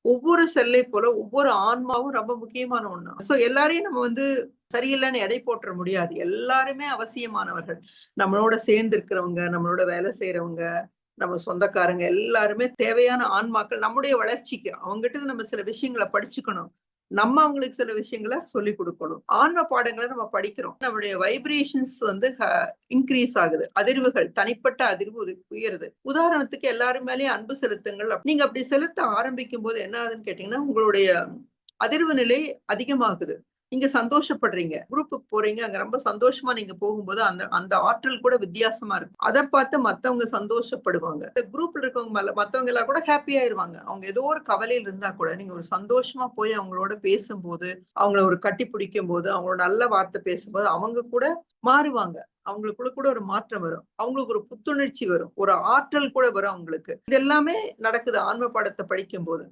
ஒவ்வொரு செல்லை போல ஒவ்வொரு ஆன்மாவும் ரொம்ப முக்கியமான ஒண்ணு. சோ எல்லாரையும் நம்ம வந்து சரியில்லன்னு எடை போட்டுற முடியாது. எல்லாருமே அவசியமானவர்கள். நம்மளோட சேர்ந்து இருக்கிறவங்க, நம்மளோட வேலை செய்றவங்க, நம்ம சொந்தக்காரங்க எல்லாருமே தேவையான ஆன்மாக்கள் நம்முடைய வளர்ச்சிக்கு. அவங்ககிட்ட இருந்து நம்ம சில விஷயங்கள படிச்சுக்கணும். நம்ம அவங்களுக்கு சில விஷயங்கள சொல்லிக் குடுக்கணும். ஆன்ம பாடங்கள நம்ம படிக்கிறோம். நம்முடைய வைப்ரேஷன்ஸ் வந்து இன்கிரீஸ் ஆகுது. அதிர்வுகள், தனிப்பட்ட அதிர்வு உயருது. உதாரணத்துக்கு எல்லாரும் மேலயும் அன்பு செலுத்துங்கள். நீங்க அப்படி செலுத்த ஆரம்பிக்கும்போது என்ன ஆகுதுன்னு கேட்டீங்கன்னா, உங்களுடைய அதிர்வு நிலை அதிகமாகுது. நீங்க சந்தோஷப்படுறீங்க. குரூப்புக்கு போறீங்க. அங்க ரொம்ப சந்தோஷமா நீங்க போகும்போது, அந்த அந்த ஆற்றல் கூட வித்தியாசமா இருக்கும். அத பார்த்து மத்தவங்க சந்தோஷப்படுவாங்க. இந்த குரூப்ல இருக்கவங்க மேல மத்தவங்க எல்லாம் கூட ஹேப்பி ஆயிருவாங்க. அவங்க ஏதோ ஒரு கவலையில இருந்தா கூட, நீங்க ஒரு சந்தோஷமா போய் அவங்களோட பேசும்போது, அவங்கள ஒரு கட்டி பிடிக்கும்போது, அவங்களோட நல்ல வார்த்தை பேசும்போது, அவங்க கூட மாறுவாங்க. அவங்களுக்குள்ள கூட ஒரு மாற்றம் வரும். அவங்களுக்கு ஒரு புத்துணர்ச்சி வரும். ஒரு ஆற்றல் கூட வரும் அவங்களுக்கு. இது எல்லாமே நடக்குது ஆன்ம பாடத்த படிக்கும்போது.